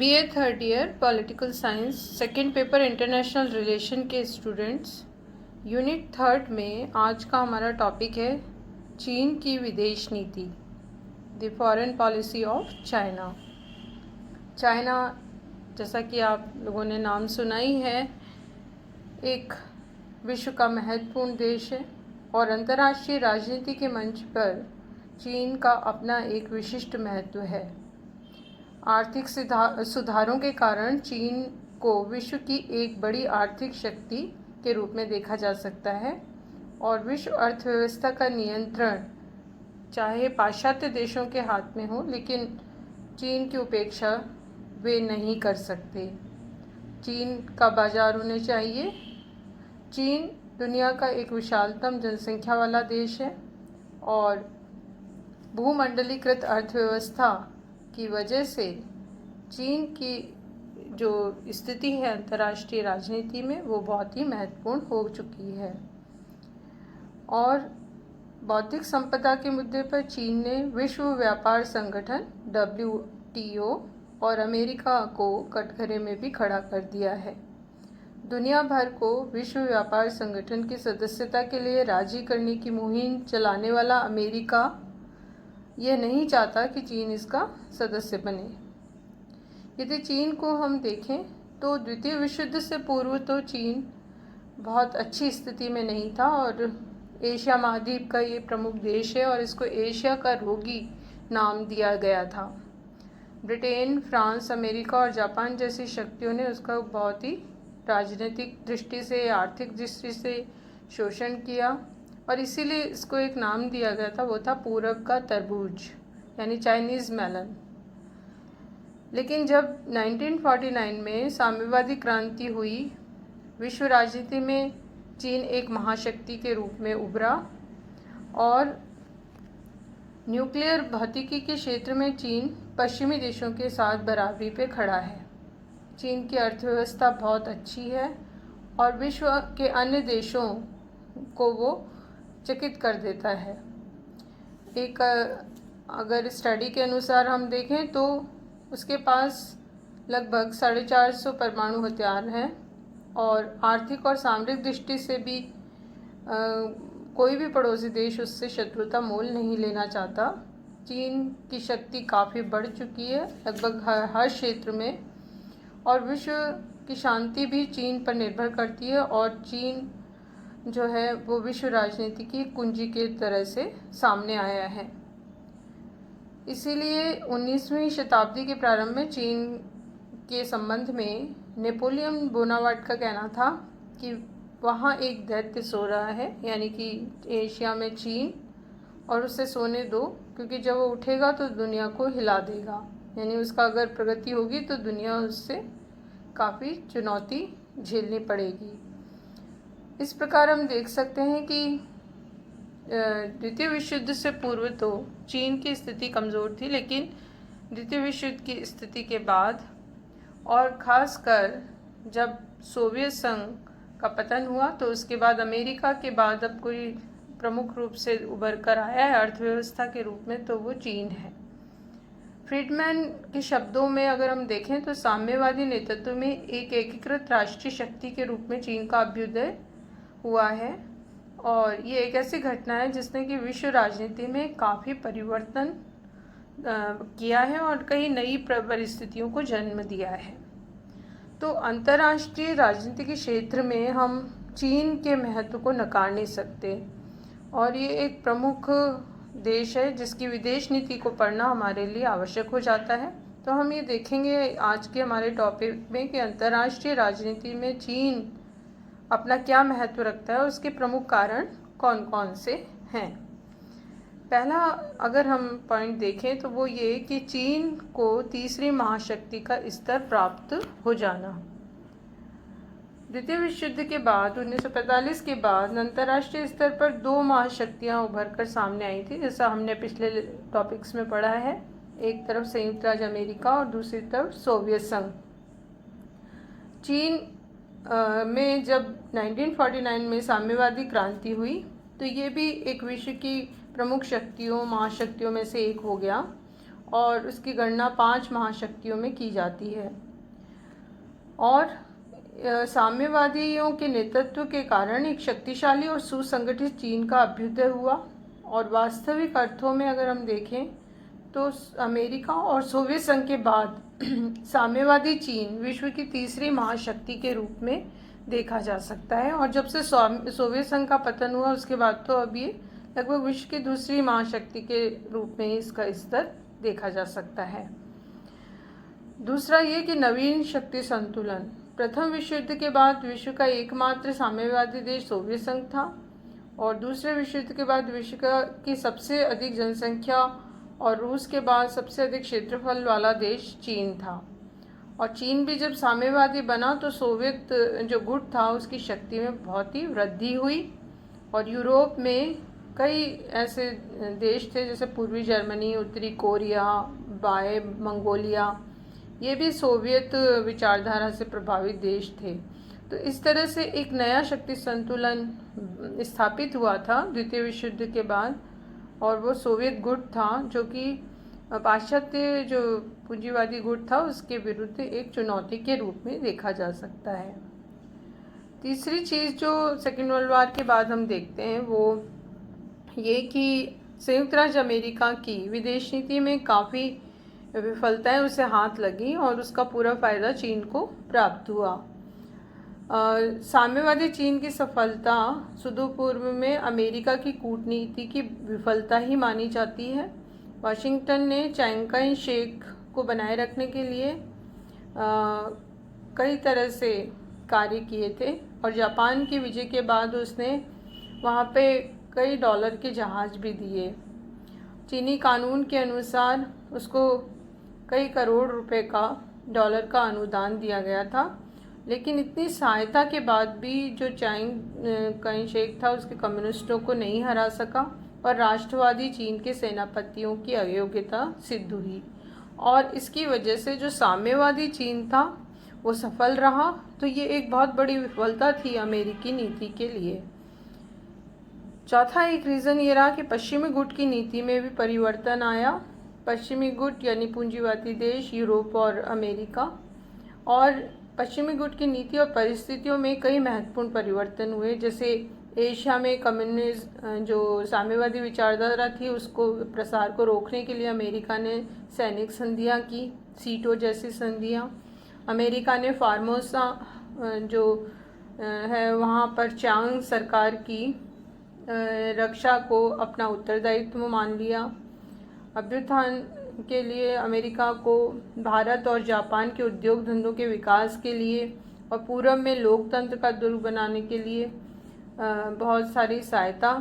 BA third year political science second paper international relation के students, unit third में आज का हमारा टॉपिक है चीन की विदेश नीति, the foreign policy of China. China, जैसा कि आप लोगों ने नाम सुना ही है, एक विश्व का महत्वपूर्ण देश है और अंतर्राष्ट्रीय राजनीति के मंच पर चीन का अपना एक विशिष्ट महत्व है। आर्थिक सुधारों के कारण चीन को विश्व की एक बड़ी आर्थिक शक्ति के रूप में देखा जा सकता है और विश्व अर्थव्यवस्था का नियंत्रण चाहे पाश्चात्य देशों के हाथ में हो, लेकिन चीन की उपेक्षा वे नहीं कर सकते। चीन का बाजार उन्हें चाहिए। चीन दुनिया का एक विशालतम जनसंख्या वाला देश है और भूमंडलीकृत अर्थव्यवस्था की वजह से चीन की जो स्थिति है अंतर्राष्ट्रीय राजनीति में वो बहुत ही महत्वपूर्ण हो चुकी है। और बौद्धिक संपदा के मुद्दे पर चीन ने विश्व व्यापार संगठन WTO और अमेरिका को कटघरे में भी खड़ा कर दिया है। दुनिया भर को विश्व व्यापार संगठन की सदस्यता के लिए राजी करने की मुहिम चलाने वाला अमेरिका यह नहीं चाहता कि चीन इसका सदस्य बने। यदि चीन को हम देखें तो द्वितीय विश्व युद्ध से पूर्व तो चीन बहुत अच्छी स्थिति में नहीं था और एशिया महाद्वीप का ये प्रमुख देश है और इसको एशिया का रोगी नाम दिया गया था। ब्रिटेन, फ्रांस, अमेरिका और जापान जैसी शक्तियों ने उसका बहुत ही राजनीतिक दृष्टि से, आर्थिक दृष्टि से शोषण किया और इसीलिए इसको एक नाम दिया गया था, वो था पूरब का तरबूज यानी चाइनीज़ मेलन। लेकिन जब 1949 में साम्यवादी क्रांति हुई, विश्व राजनीति में चीन एक महाशक्ति के रूप में उभरा और न्यूक्लियर भौतिकी के क्षेत्र में चीन पश्चिमी देशों के साथ बराबरी पे खड़ा है। चीन की अर्थव्यवस्था बहुत अच्छी है और विश्व के अन्य देशों को वो चकित कर देता है। एक अगर स्टडी के अनुसार हम देखें तो उसके पास लगभग 450 परमाणु हथियार हैं और आर्थिक और सामरिक दृष्टि से भी कोई भी पड़ोसी देश उससे शत्रुता मोल नहीं लेना चाहता। चीन की शक्ति काफ़ी बढ़ चुकी है लगभग हर क्षेत्र में और विश्व की शांति भी चीन पर निर्भर करती है और चीन जो है वो विश्व राजनीति की कुंजी के तरह से सामने आया है। इसीलिए 19वीं शताब्दी के प्रारंभ में चीन के संबंध में नेपोलियन बोनापार्ट का कहना था कि वहाँ एक दैत्य सो रहा है, यानी कि एशिया में चीन, और उसे सोने दो क्योंकि जब वो उठेगा तो दुनिया को हिला देगा। यानी उसका अगर प्रगति होगी तो दुनिया उससे काफ़ी चुनौती झेलनी पड़ेगी। इस प्रकार हम देख सकते हैं कि द्वितीय विश्व युद्ध से पूर्व तो चीन की स्थिति कमज़ोर थी, लेकिन द्वितीय विश्व युद्ध की स्थिति के बाद और ख़ासकर जब सोवियत संघ का पतन हुआ तो उसके बाद अमेरिका के बाद अब कोई प्रमुख रूप से उभर कर आया है अर्थव्यवस्था के रूप में, तो वो चीन है। फ्रीडमैन के शब्दों में अगर हम देखें तो साम्यवादी नेतृत्व में एक एकीकृत राष्ट्रीय शक्ति के रूप में चीन का अभ्युदय हुआ है और ये एक ऐसी घटना है जिसने कि विश्व राजनीति में काफ़ी परिवर्तन किया है और कई नई परिस्थितियों को जन्म दिया है। तो अंतर्राष्ट्रीय राजनीति के क्षेत्र में हम चीन के महत्व को नकार नहीं सकते और ये एक प्रमुख देश है जिसकी विदेश नीति को पढ़ना हमारे लिए आवश्यक हो जाता है। तो हम ये देखेंगे आज के हमारे टॉपिक में कि अंतर्राष्ट्रीय राजनीति में चीन अपना क्या महत्व रखता है और उसके प्रमुख कारण कौन कौन से हैं। पहला अगर हम पॉइंट देखें तो वो ये कि चीन को तीसरी महाशक्ति का स्तर प्राप्त हो जाना। द्वितीय विश्व युद्ध के बाद 1945 के बाद अंतर्राष्ट्रीय स्तर पर दो महाशक्तियां उभर कर सामने आई थी, जैसा हमने पिछले टॉपिक्स में पढ़ा है। एक तरफ संयुक्त राज्य अमेरिका और दूसरी तरफ सोवियत संघ। चीन में जब 1949 में साम्यवादी क्रांति हुई तो ये भी एक विश्व की प्रमुख शक्तियों महाशक्तियों में से एक हो गया और उसकी गणना 5 महाशक्तियों में की जाती है। और साम्यवादियों के नेतृत्व के कारण एक शक्तिशाली और सुसंगठित चीन का अभ्युदय हुआ। और वास्तविक अर्थों में अगर हम देखें तो अमेरिका और सोवियत संघ के बाद साम्यवादी चीन विश्व की तीसरी महाशक्ति के रूप में देखा जा सकता है। और जब से सोवियत संघ का पतन हुआ उसके बाद तो अब ये लगभग विश्व की दूसरी महाशक्ति के रूप में इसका स्तर देखा जा सकता है। दूसरा ये कि नवीन शक्ति संतुलन। प्रथम विश्व युद्ध के बाद विश्व का एकमात्र साम्यवादी देश सोवियत संघ था और दूसरे विश्व युद्ध के बाद विश्व की सबसे अधिक जनसंख्या और रूस के बाद सबसे अधिक क्षेत्रफल वाला देश चीन था। और चीन भी जब साम्यवादी बना तो सोवियत जो गुट था उसकी शक्ति में बहुत ही वृद्धि हुई। और यूरोप में कई ऐसे देश थे जैसे पूर्वी जर्मनी, उत्तरी कोरिया, बाएं मंगोलिया, ये भी सोवियत विचारधारा से प्रभावित देश थे। तो इस तरह से एक नया शक्ति संतुलन स्थापित हुआ था द्वितीय विश्व युद्ध के बाद, और वो सोवियत गुट था जो कि पाश्चात्य जो पूंजीवादी गुट था उसके विरुद्ध एक चुनौती के रूप में देखा जा सकता है। तीसरी चीज़ जो सेकेंड वर्ल्ड वॉर के बाद हम देखते हैं वो ये कि संयुक्त राज्य अमेरिका की विदेश नीति में काफ़ी विफलताएं उसे हाथ लगी और उसका पूरा फायदा चीन को प्राप्त हुआ। साम्यवादी चीन की सफलता सुदूर पूर्व में अमेरिका की कूटनीति की विफलता ही मानी जाती है। वाशिंगटन ने चांग काई शेक को बनाए रखने के लिए कई तरह से कार्य किए थे और जापान की विजय के बाद उसने वहाँ पे कई डॉलर के जहाज भी दिए। चीनी कानून के अनुसार उसको कई करोड़ रुपए का डॉलर का अनुदान दिया गया था, लेकिन इतनी सहायता के बाद भी जो चांग काई शेक था उसके कम्युनिस्टों को नहीं हरा सका और राष्ट्रवादी चीन के सेनापतियों की अयोग्यता सिद्ध हुई। और इसकी वजह से जो साम्यवादी चीन था वो सफल रहा। तो ये एक बहुत बड़ी विफलता थी अमेरिकी नीति के लिए। चौथा एक रीज़न ये रहा कि पश्चिमी गुट की नीति में भी परिवर्तन आया। पश्चिमी गुट यानी पूंजीवादी देश, यूरोप और अमेरिका, और पश्चिमी गुट की नीति और परिस्थितियों में कई महत्वपूर्ण परिवर्तन हुए। जैसे एशिया में कम्युनिज्म जो साम्यवादी विचारधारा थी उसको प्रसार को रोकने के लिए अमेरिका ने सैनिक संधियां की, सीटो जैसी संधियां। अमेरिका ने फार्मोसा जो है वहाँ पर चांग सरकार की रक्षा को अपना उत्तरदायित्व मान लिया। अभ्युत्थान के लिए अमेरिका को भारत और जापान के उद्योग धंधों के विकास के लिए और पूर्व में लोकतंत्र का दुर्ग बनाने के लिए बहुत सारी सहायता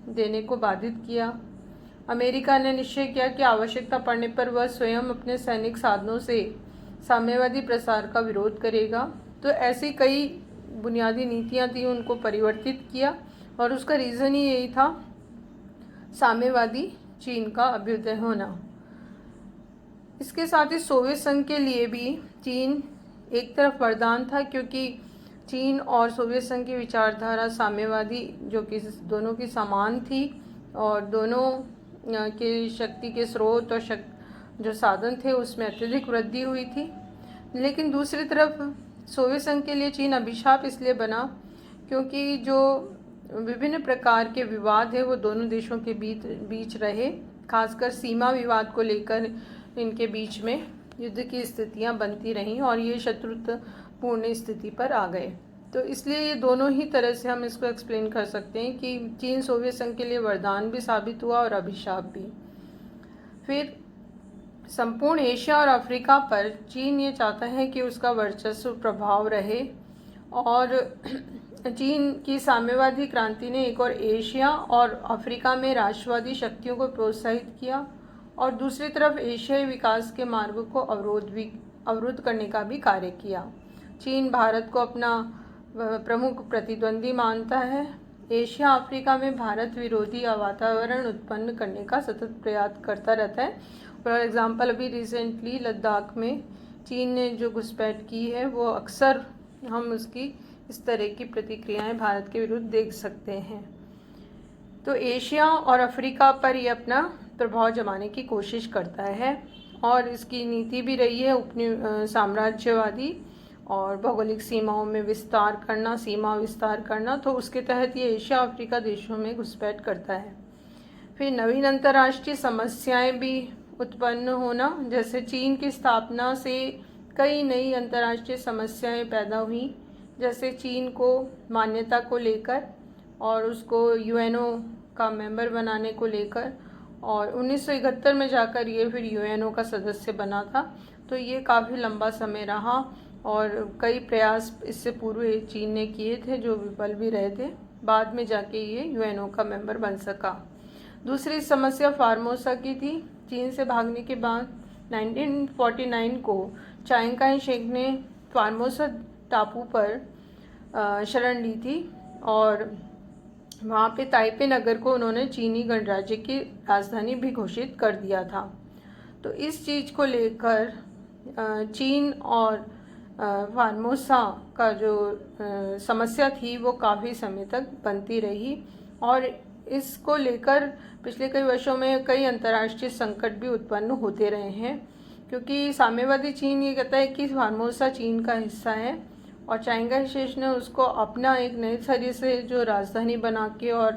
देने को बाधित किया। अमेरिका ने निश्चय किया कि आवश्यकता पड़ने पर वह स्वयं अपने सैनिक साधनों से साम्यवादी प्रसार का विरोध करेगा। तो ऐसी कई बुनियादी नीतियां थी, उनको परिवर्तित किया और उसका रीज़न ही यही था, साम्यवादी चीन का अभ्युदय होना। इसके साथ ही सोवियत संघ के लिए भी चीन एक तरफ वरदान था, क्योंकि चीन और सोवियत संघ की विचारधारा साम्यवादी जो कि दोनों की समान थी और दोनों के शक्ति के स्रोत और जो साधन थे उसमें अत्यधिक वृद्धि हुई थी। लेकिन दूसरी तरफ सोवियत संघ के लिए चीन अभिशाप इसलिए बना क्योंकि जो विभिन्न प्रकार के विवाद है वो दोनों देशों के बीच रहे, खासकर सीमा विवाद को लेकर इनके बीच में युद्ध की स्थितियां बनती रहीं और ये शत्रुतापूर्ण स्थिति पर आ गए। तो इसलिए ये दोनों ही तरह से हम इसको एक्सप्लेन कर सकते हैं कि चीन सोवियत संघ के लिए वरदान भी साबित हुआ और अभिशाप भी। फिर संपूर्ण एशिया और अफ्रीका पर चीन ये चाहता है कि उसका वर्चस्व प्रभाव रहे और चीन की साम्यवादी क्रांति ने एक और एशिया और अफ्रीका में राष्ट्रवादी शक्तियों को प्रोत्साहित किया और दूसरी तरफ एशियाई विकास के मार्ग को अवरुद्ध करने का भी कार्य किया। चीन भारत को अपना प्रमुख प्रतिद्वंदी मानता है। एशिया अफ्रीका में भारत विरोधी वातावरण उत्पन्न करने का सतत प्रयास करता रहता है। फॉर एग्जांपल अभी रिसेंटली लद्दाख में चीन ने जो घुसपैठ की है वो अक्सर हम उसकी इस तरह की प्रतिक्रियाएं भारत के विरुद्ध देख सकते हैं। तो एशिया और अफ्रीका पर ये अपना प्रभाव जमाने की कोशिश करता है और इसकी नीति भी रही है उपनि साम्राज्यवादी और भौगोलिक सीमाओं में विस्तार करना, सीमा विस्तार करना। तो उसके तहत ये एशिया अफ्रीका देशों में घुसपैठ करता है। फिर नवीन अंतर्राष्ट्रीय समस्याएं भी उत्पन्न होना, जैसे चीन की स्थापना से कई नई अंतर्राष्ट्रीय समस्याएं पैदा हुई, जैसे चीन को मान्यता को लेकर और उसको यूएनओ का मेंबर बनाने को लेकर, और 1971 में जाकर ये फिर यूएनओ का सदस्य बना था। तो ये काफ़ी लंबा समय रहा और कई प्रयास इससे पूर्व चीन ने किए थे जो विफल भी रहे थे। बाद में जाके ये यूएनओ का मेंबर बन सका। दूसरी समस्या फार्मोसा की थी। चीन से भागने के बाद 1949 को चांग काई शेक ने फार्मोसा टापू पर शरण ली थी और वहाँ पे ताइपे नगर को उन्होंने चीनी गणराज्य की राजधानी भी घोषित कर दिया था। तो इस चीज़ को लेकर चीन और फार्मोसा का जो समस्या थी वो काफ़ी समय तक बनती रही और इसको लेकर पिछले कई वर्षों में कई अंतर्राष्ट्रीय संकट भी उत्पन्न होते रहे हैं, क्योंकि साम्यवादी चीन ये कहता है कि फार्मोसा चीन का हिस्सा है और चांग काई शेक ने उसको अपना एक नए सिरे से जो राजधानी बना के और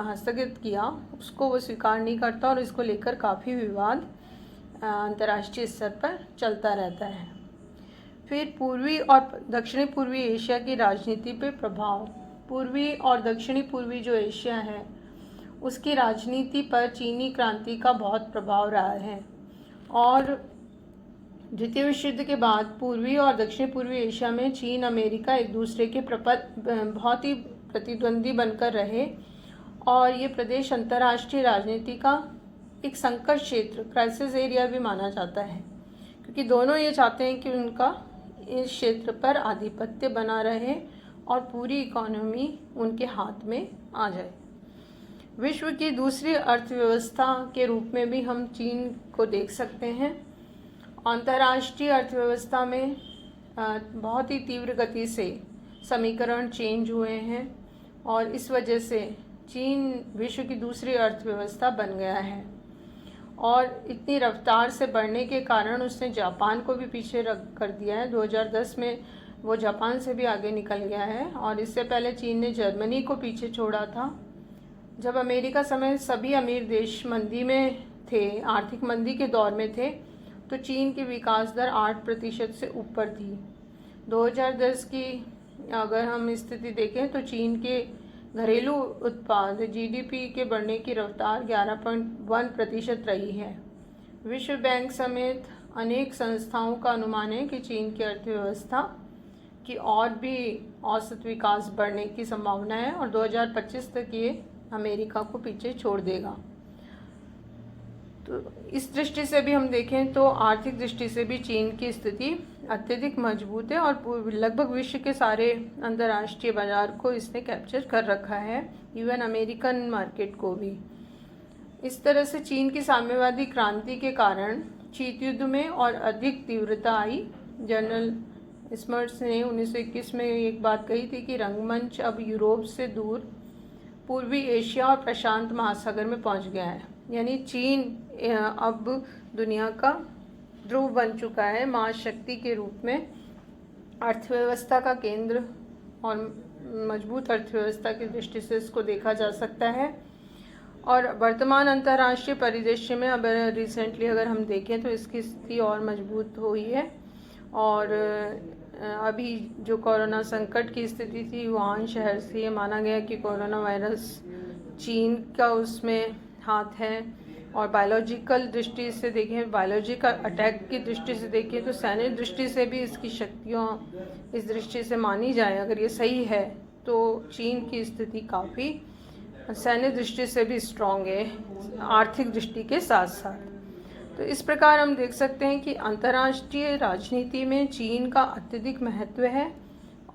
हस्तगत किया, उसको वो स्वीकार नहीं करता और इसको लेकर काफ़ी विवाद अंतर्राष्ट्रीय स्तर पर चलता रहता है। फिर पूर्वी और दक्षिणी पूर्वी एशिया की राजनीति पे प्रभाव। पूर्वी और दक्षिणी पूर्वी जो एशिया है उसकी राजनीति पर चीनी क्रांति का बहुत प्रभाव रहा है और द्वितीय विश्व युद्ध के बाद पूर्वी और दक्षिण पूर्वी एशिया में चीन अमेरिका एक दूसरे के बहुत ही प्रतिद्वंदी बनकर रहे और ये प्रदेश अंतर्राष्ट्रीय राजनीति का एक संकट क्षेत्र, क्राइसिस एरिया भी माना जाता है, क्योंकि दोनों ये चाहते हैं कि उनका इस क्षेत्र पर आधिपत्य बना रहे और पूरी इकोनॉमी उनके हाथ में आ जाए। विश्व की दूसरी अर्थव्यवस्था के रूप में भी हम चीन को देख सकते हैं। अंतर्राष्ट्रीय अर्थव्यवस्था में बहुत ही तीव्र गति से समीकरण चेंज हुए हैं और इस वजह से चीन विश्व की दूसरी अर्थव्यवस्था बन गया है और इतनी रफ्तार से बढ़ने के कारण उसने जापान को भी पीछे रख कर दिया है। 2010 में वो जापान से भी आगे निकल गया है और इससे पहले चीन ने जर्मनी को पीछे छोड़ा था। जब अमेरिका समेत सभी अमीर देश मंदी में थे, आर्थिक मंदी के दौर में थे, तो चीन की विकास दर 8% से ऊपर थी। 2010 की अगर हम स्थिति देखें तो चीन के घरेलू उत्पाद जीडीपी के बढ़ने की रफ्तार 11.1% रही है। विश्व बैंक समेत अनेक संस्थाओं का अनुमान है कि चीन की अर्थव्यवस्था की और भी औसत विकास बढ़ने की संभावना है और 2025 तक ये अमेरिका को पीछे छोड़ देगा। तो इस दृष्टि से भी हम देखें तो आर्थिक दृष्टि से भी चीन की स्थिति अत्यधिक मजबूत है और लगभग विश्व के सारे अंतर्राष्ट्रीय बाजार को इसने कैप्चर कर रखा है, इवन अमेरिकन मार्केट को भी। इस तरह से चीन की साम्यवादी क्रांति के कारण शीत युद्ध में और अधिक तीव्रता आई। जनरल स्मर्ट्स ने 1921 में एक बात कही थी कि रंगमंच अब यूरोप से दूर पूर्वी एशिया और प्रशांत महासागर में पहुंच गया है, यानी चीन अब दुनिया का ध्रुव बन चुका है, महाशक्ति के रूप में अर्थव्यवस्था का केंद्र और मजबूत अर्थव्यवस्था की दृष्टि से इसको देखा जा सकता है। और वर्तमान अंतर्राष्ट्रीय परिदृश्य में अब रिसेंटली अगर हम देखें तो इसकी स्थिति और मजबूत हुई है और अभी जो कोरोना संकट की स्थिति थी, वुहान शहर से ये माना गया कि कोरोना वायरस चीन का उसमें हाथ है। और बायोलॉजिकल दृष्टि से देखें, बायोलॉजिकल अटैक की दृष्टि से देखें तो सैन्य दृष्टि से भी इसकी शक्तियों इस दृष्टि से मानी जाए, अगर ये सही है तो चीन की स्थिति काफ़ी सैन्य दृष्टि से भी स्ट्रॉन्ग है, आर्थिक दृष्टि के साथ साथ। तो इस प्रकार हम देख सकते हैं कि अंतर्राष्ट्रीय राजनीति में चीन का अत्यधिक महत्व है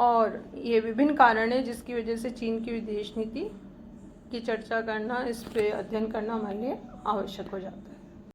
और ये विभिन्न कारण हैं जिसकी वजह से चीन की विदेश नीति की चर्चा करना, इस पे अध्ययन करना हमारे लिए आवश्यक हो जाता है।